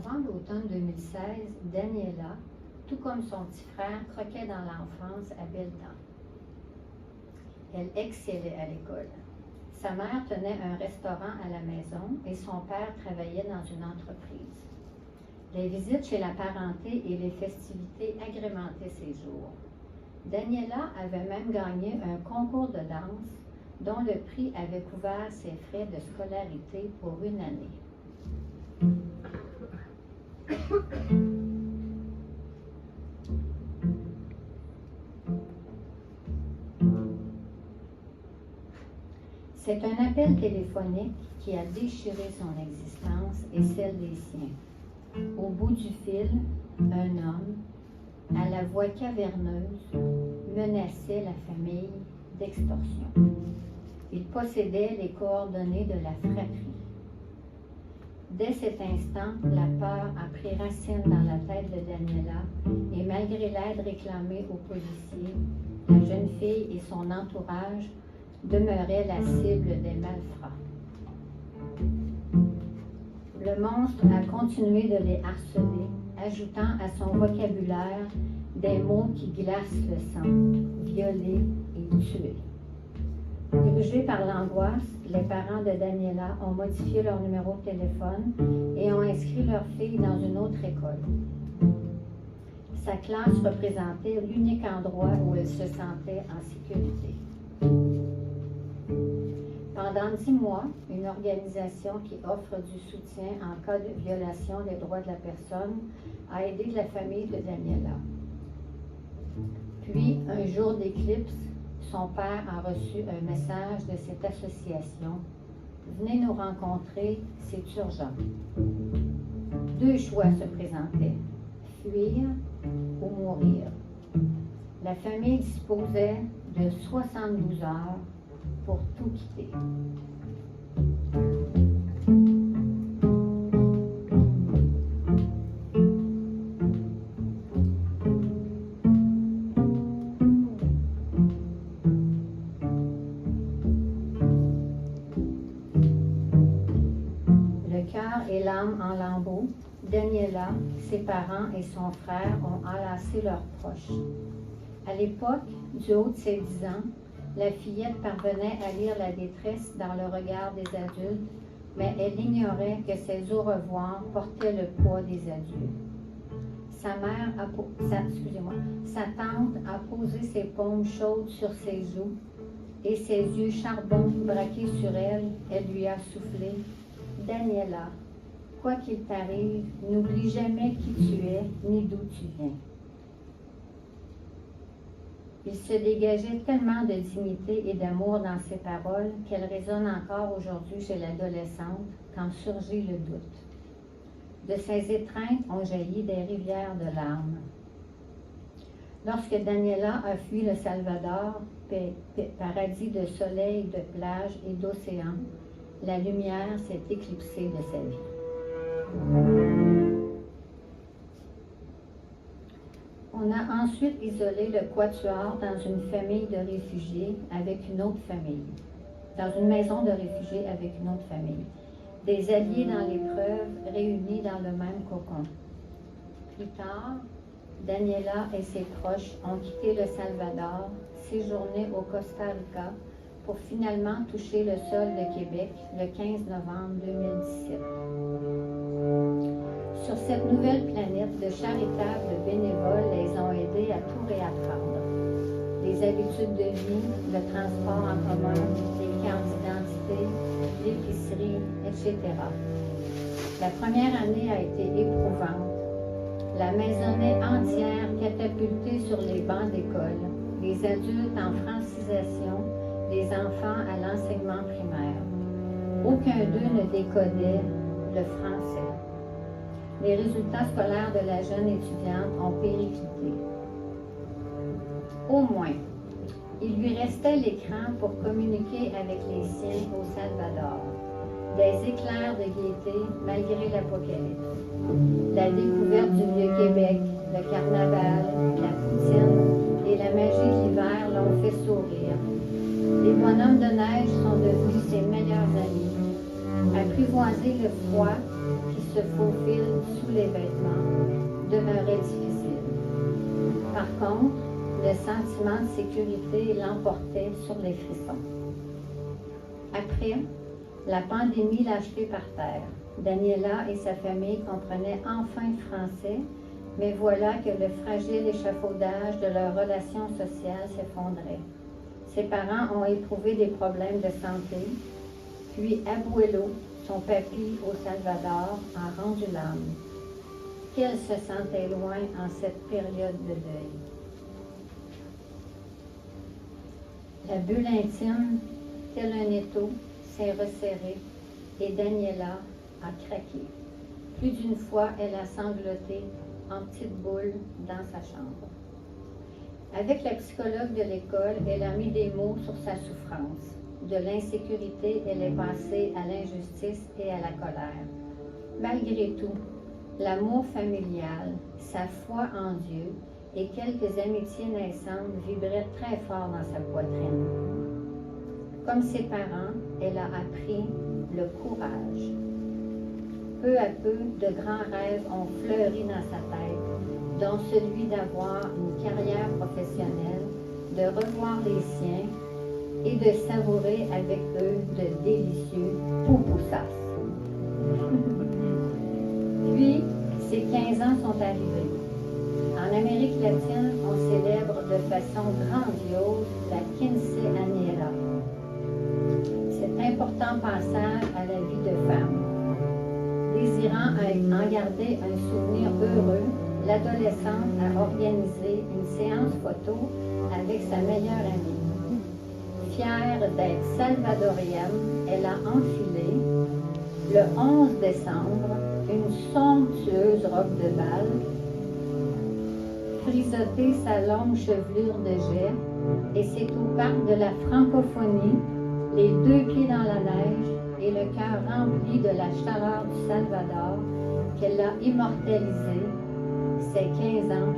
Avant l'automne 2016, Daniela, tout comme son petit frère, croquait dans l'enfance à belle dents. Elle excellait à l'école. Sa mère tenait un restaurant à la maison et son père travaillait dans une entreprise. Les visites chez la parenté et les festivités agrémentaient ses jours. Daniela avait même gagné un concours de danse dont le prix avait couvert ses frais de scolarité pour une année. C'est un appel téléphonique qui a déchiré son existence et celle des siens. Au bout du fil, un homme, à la voix caverneuse, menaçait la famille d'extorsion. Il possédait les coordonnées de la fratrie. Dès cet instant, la peur a pris racine dans la tête de Daniela et malgré l'aide réclamée aux policiers, la jeune fille et son entourage demeuraient la cible des malfrats. Le monstre a continué de les harceler, ajoutant à son vocabulaire des mots qui glacent le sang, violer et tuer. Dirigés par l'angoisse, les parents de Daniela ont modifié leur numéro de téléphone et ont inscrit leur fille dans une autre école. Sa classe représentait l'unique endroit où elle se sentait en sécurité. Pendant 10 mois, une organisation qui offre du soutien en cas de violation des droits de la personne a aidé la famille de Daniela. Puis, un jour d'éclipse, son père a reçu un message de cette association. Venez nous rencontrer, c'est urgent. 2 choix se présentaient, fuir ou mourir. La famille disposait de 72 heures pour tout quitter. Et l'âme en lambeaux, Daniela, ses parents et son frère ont enlacé leurs proches. À l'époque, du haut de ses 10 ans, la fillette parvenait à lire la détresse dans le regard des adultes, mais elle ignorait que ses au revoir portaient le poids des adieux. Sa tante a posé ses paumes chaudes sur ses joues et ses yeux charbon braqués sur elle, elle lui a soufflé « Daniela, quoi qu'il t'arrive, n'oublie jamais qui tu es ni d'où tu viens. » Il se dégageait tellement de dignité et d'amour dans ses paroles qu'elles résonnent encore aujourd'hui chez l'adolescente quand surgit le doute. De ces étreintes ont jailli des rivières de larmes. Lorsque Daniela a fui le Salvador, paradis de soleil, de plage et d'océan, la lumière s'est éclipsée de sa vie. On a ensuite isolé le quatuor dans une famille de réfugiés avec une autre famille, dans une maison de réfugiés avec une autre famille. Des alliés dans l'épreuve réunis dans le même cocon. Plus tard, Daniela et ses proches ont quitté le Salvador, séjourné au Costa Rica, pour finalement toucher le sol de Québec le 15 novembre 2017. Sur cette nouvelle planète, de charitables bénévoles les ont aidés à tout réapprendre. Les habitudes de vie, le transport en commun, les cartes d'identité, l'épicerie, etc. La première année a été éprouvante. La maisonnée entière catapultée sur les bancs d'école, les adultes en francisation, les enfants à l'enseignement primaire. Aucun d'eux ne décodait le français. Les résultats scolaires de la jeune étudiante ont périclité. Au moins, il lui restait l'écran pour communiquer avec les siens au Salvador. Des éclairs de gaieté malgré l'apocalypse. La découverte du Vieux-Québec, le carnaval, la poutine et la magie de l'hiver l'ont fait sourire. Les bonhommes de neige sont devenus ses meilleurs amis. Apprivoiser le froid qui se faufile sous les vêtements demeurait difficile. Par contre, le sentiment de sécurité l'emportait sur les frissons. Après, la pandémie l'a jeté par terre. Daniela et sa famille comprenaient enfin le français, mais voilà que le fragile échafaudage de leur relation sociale s'effondrait. Ses parents ont éprouvé des problèmes de santé, puis Abuelo, son papy au Salvador, a rendu l'âme. Qu'elle se sentait loin en cette période de deuil. La bulle intime, tel un étau, s'est resserrée et Daniela a craqué. Plus d'une fois, elle a sangloté en petite boule dans sa chambre. Avec la psychologue de l'école, elle a mis des mots sur sa souffrance. De l'insécurité, elle est passée à l'injustice et à la colère. Malgré tout, l'amour familial, sa foi en Dieu et quelques amitiés naissantes vibraient très fort dans sa poitrine. Comme ses parents, elle a appris le courage. Peu à peu, de grands rêves ont fleuri dans sa tête, dont celui d'avoir une carrière professionnelle, de revoir les siens et de savourer avec eux de délicieux poupoussas. Puis, ses 15 ans sont arrivés. En Amérique latine, on célèbre de façon grandiose la quinceañera. Cet important passage à la vie de femme. Désirant en garder un souvenir heureux, l'adolescente a organisé une séance photo avec sa meilleure amie. Fière d'être salvadorienne, elle a enfilé, le 11 décembre, une somptueuse robe de bal, frisoté sa longue chevelure de jet, et c'est au parc de la francophonie, les deux pieds dans la neige et le cœur rempli de la chaleur du Salvador, qu'elle a immortalisé ses 15 ans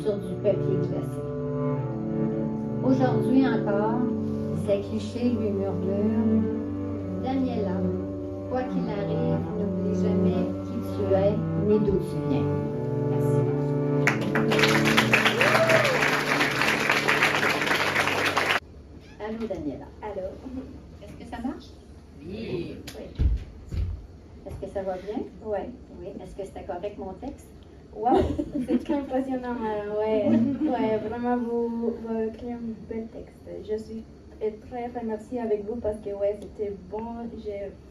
sur du papier glacé. Aujourd'hui encore, ses clichés lui murmurent « Daniela, quoi qu'il arrive, n'oublie jamais qui tu es ni d'où tu viens. » Merci. Allô, Daniela. Allô. Est-ce que ça marche? Oui. Oui. Est-ce que ça va bien? Oui. Oui. Est-ce que c'était correct mon texte? Wow, c'est très impressionnant. Ouais, vraiment, vous créez un bel texte. Je suis très remerciée avec vous parce que c'était bon.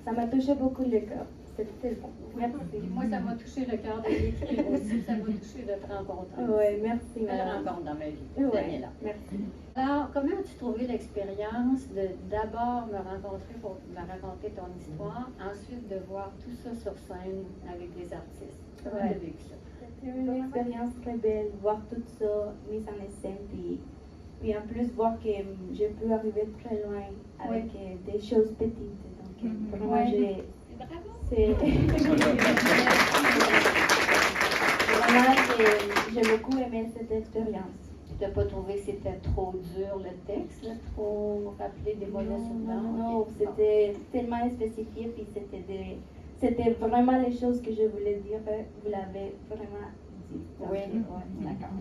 Ça m'a touché beaucoup le cœur. C'était bon. Merci. Moi, ça m'a touché le cœur de l'écrire aussi. Ça m'a touché de te rencontrer. Oui, merci. Belle rencontre dans ma vie, Daniela. Merci. Alors, comment as-tu trouvé l'expérience de d'abord me rencontrer pour me raconter ton histoire, ensuite de voir tout ça sur scène avec les artistes? Comment tu as vécu ça? C'était une expérience très belle, voir tout ça mis en scène, puis en plus voir que je peux arriver très loin avec des choses petites. Donc, vraiment, j'ai beaucoup aimé cette expérience. Tu n'as pas trouvé que c'était trop dur le texte, là, trop rappelé des volets sur l'autre? Non, c'était tellement spécifié, puis c'était vraiment les choses que je voulais dire, vous l'avez vraiment dit. Donc, oui, d'accord.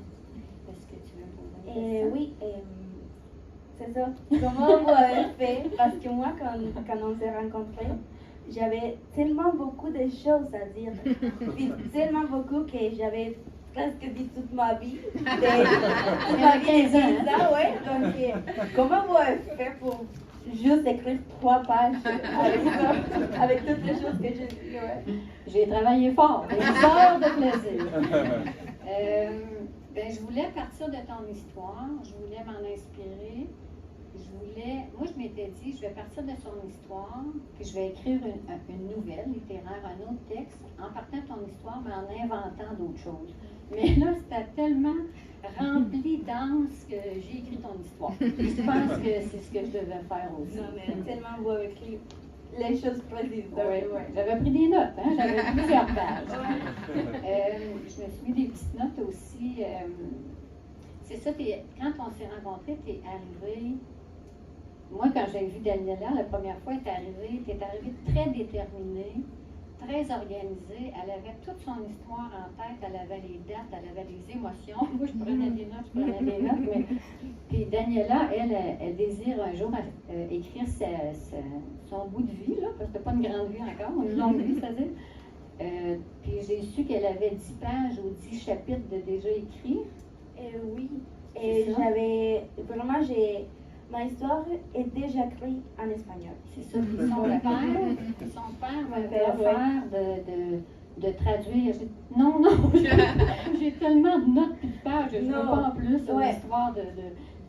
Est-ce que tu veux poser une question? Oui, c'est ça. Comment vous avez fait? Parce que moi, quand on s'est rencontrés, j'avais tellement beaucoup de choses à dire, puis tellement beaucoup que j'avais presque dit toute ma vie. Toute ma vie, c'est ça, ouais. Donc, comment vous avez fait pour juste écrire 3 pages avec ça, avec toutes les choses que j'ai dit, J'ai travaillé fort, des heures de plaisir. Je voulais partir de ton histoire, je voulais m'en inspirer. Moi je m'étais dit, je vais partir de son histoire, puis je vais écrire une nouvelle littéraire, un autre texte, en partant de ton histoire, mais en inventant d'autres choses. Mais là, c'était tellement rempli dense que j'ai écrit ton histoire. Je pense que c'est ce que je devais faire aussi. Non, mais tellement vous avez écrit les choses précises. Oui. J'avais pris des notes, hein? J'avais plusieurs pages. Je me suis mis des petites notes aussi. C'est ça, quand on s'est rencontrés, tu es arrivé. moi, quand j'ai vu Daniela, la première fois, elle est arrivée très déterminée, très organisée. Elle avait toute son histoire en tête, elle avait les dates, elle avait les émotions. Moi, je prenais des notes, mais... Puis Daniela, elle désire un jour écrire son bout de vie, là, parce que c'est pas une grande vie encore, une longue vie, c'est-à-dire. Puis j'ai su qu'elle avait 10 pages ou 10 chapitres de déjà écrits. Oui, C'est ça. ma histoire est déjà écrite en espagnol. C'est ça. Puis son père m'avait offert de traduire. Non, j'ai tellement de notes et de pages, je ne veux pas en plus sur l'histoire de...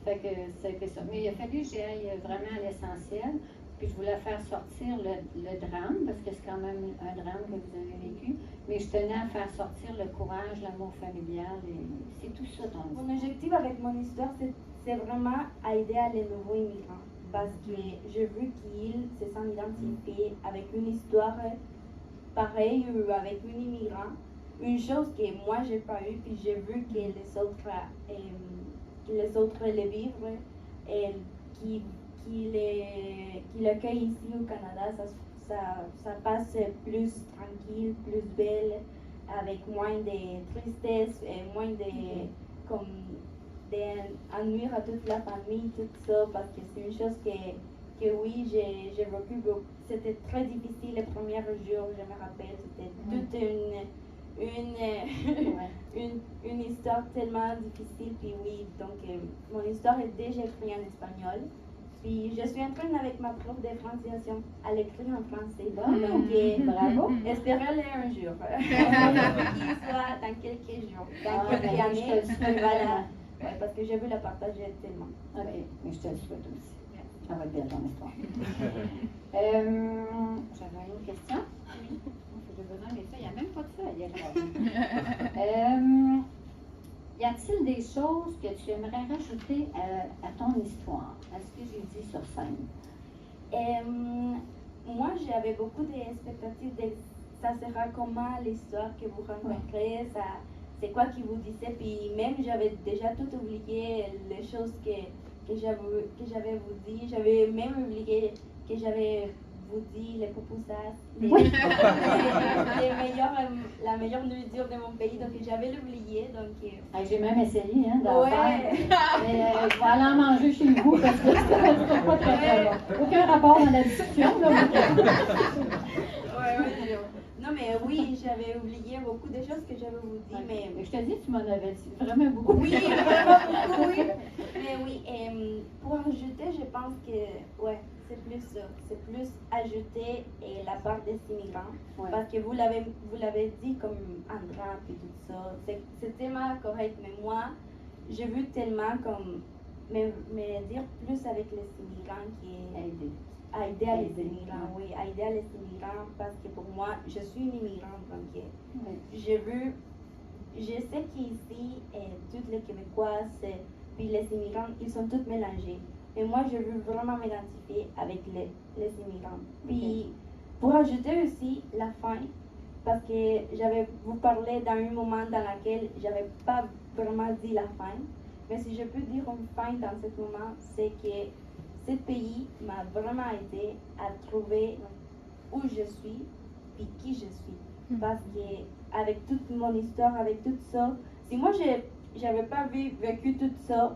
Fait que c'était ça. Mais il a fallu que j'aille vraiment à l'essentiel. Puis je voulais faire sortir le drame, parce que c'est quand même un drame que vous avez vécu. Mais je tenais à faire sortir le courage, l'amour familial. Et c'est tout ça ton histoire. Mon objectif avec mon histoire, c'est vraiment aider les nouveaux immigrants. Parce que j'ai vu qu'ils se sont identifiés avec une histoire pareille ou avec un immigrant. Une chose que moi, j'ai pas eu, puis j'ai vu que les autres les vivent et qui l'accueil ici au Canada, ça passe plus tranquille, plus belle, avec moins de tristesse et moins d'ennuis à toute la famille, tout ça, parce que c'est une chose que oui, j'ai vécu. C'était très difficile les premiers jours, je me rappelle, c'était toute une histoire tellement difficile, puis oui, donc mon histoire est déjà écrite en espagnol. Puis je suis en train avec ma prof de franciation à l'écrire en français. Donc bravo. Espérez-le un jour. Qu'il soit dans quelques jours, dans quelques années. Voilà. Ouais, parce que j'ai vu la partager tellement. Ok, mais je te le souhaite aussi. Ça va être belle ton histoire. J'avais une question. Oui. J'ai besoin de ça. Il n'y a même pas de feuille. Y a-t-il des choses que tu aimerais rajouter à ton histoire, à ce que j'ai dit sur scène? Moi, j'avais beaucoup d'expectatives de ça sera comment l'histoire que vous rencontrez, ça, c'est quoi qui vous disait, puis même j'avais déjà tout oublié les choses que j'avais vous dit, j'avais même oublié que j'avais vous dit les pupusas, la meilleure nourriture de mon pays, donc j'avais oublié. Donc j'ai même essayé d'en faire. Mais je vais aller en manger chez vous parce que c'était pas très bon. Aucun rapport dans la discussion. Là, non, mais oui, j'avais oublié beaucoup de choses que j'avais vous dit. Mais je te dis, tu m'en avais dit vraiment beaucoup. Oui, vraiment beaucoup, oui. Mais oui, pour ajouter, je pense que, ouais, c'est plus ça. C'est plus ajouter la part des immigrants. Ouais. Parce que vous l'avez dit comme un drame et tout ça. C'est tellement correct, mais moi, j'ai vu tellement comme me dire plus avec les immigrants qui est aider les immigrants, oui, aider les immigrants, parce que pour moi, je suis une immigrante, donc je sais qu'ici, toutes les Québécoises, puis les immigrants, ils sont tous mélangés. Mais moi, je veux vraiment m'identifier avec les immigrants. Puis, pour ajouter aussi la faim, parce que j'avais vous parlé dans un moment dans lequel j'avais pas vraiment dit la faim, mais si je peux dire une faim dans ce moment, c'est que ce pays m'a vraiment aidé à trouver où je suis et qui je suis. Parce que avec toute mon histoire, avec tout ça, si moi j'avais pas vécu tout ça,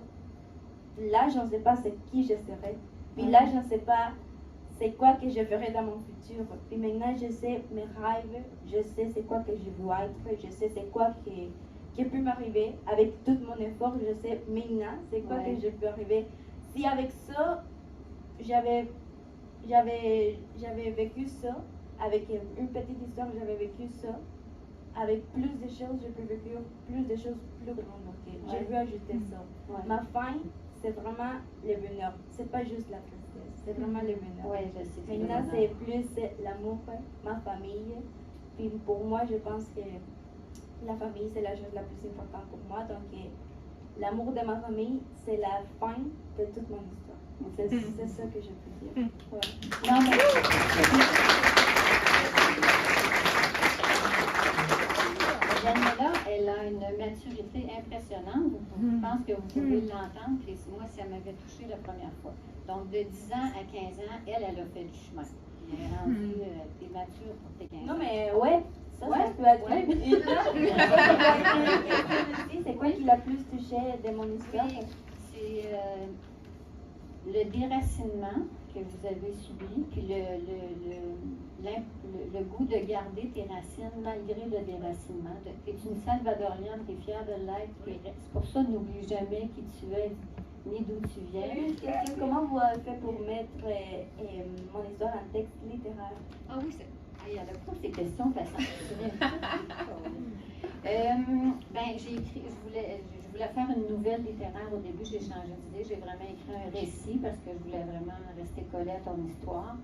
là je ne sais pas c'est qui je serais. Puis là je ne sais pas c'est quoi que je ferai dans mon futur. Puis maintenant je sais mes rêves, je sais c'est quoi que je veux être, je sais c'est quoi qui peut m'arriver. Avec tout mon effort, je sais maintenant c'est quoi que je peux arriver. Si avec ça, j'avais vécu ça, avec une petite histoire, j'avais vécu ça, avec plus de choses, je peux vécu plus de choses plus grandes. Donc, j'ai vu ajouter ça. Ma fin, c'est vraiment le bonheur. C'est pas juste la tristesse, c'est vraiment le bonheur. Je sais. Maintenant, c'est plus l'amour, ma famille. Puis pour moi, je pense que la famille, c'est la chose la plus importante pour moi. Donc, l'amour de ma famille, c'est la fin de toute mon histoire. C'est ça que je peux dire. Non, mais... Daniela, elle a une maturité impressionnante. Je pense que vous pouvez l'entendre, puis moi, ça m'avait touché la première fois. Donc, de 10 ans à 15 ans, elle a fait du chemin. Elle est rendue, t'es mature pour tes 15 ans. Non, mais ouais, ça peut être Ouais. C'est quoi qui l'a plus touché de mon histoire? C'est le déracinement que vous avez subi, puis le goût de garder tes racines malgré le déracinement. Tu es une Salvadorienne, tu es fière de l'être. C'est pour ça, n'oublie jamais qui tu es, ni d'où tu viens. Une question, comment vous avez fait pour mettre mon histoire en texte littéraire? Ah oui, il y en a pas ces questions faciles. J'ai écrit, je voulais faire une nouvelle littéraire au début, j'ai changé d'idée, j'ai vraiment écrit un récit parce que je voulais vraiment rester collée à ton histoire.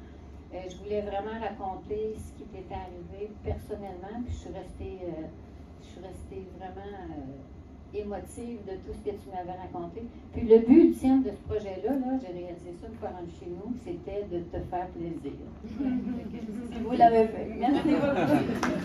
Je voulais vraiment raconter ce qui t'était arrivé personnellement, puis je suis restée vraiment émotive de tout ce que tu m'avais raconté. Puis le but ultime de ce projet-là, j'ai réalisé ça une fois rendu chez nous, c'était de te faire plaisir. Vous l'avez fait. Merci beaucoup.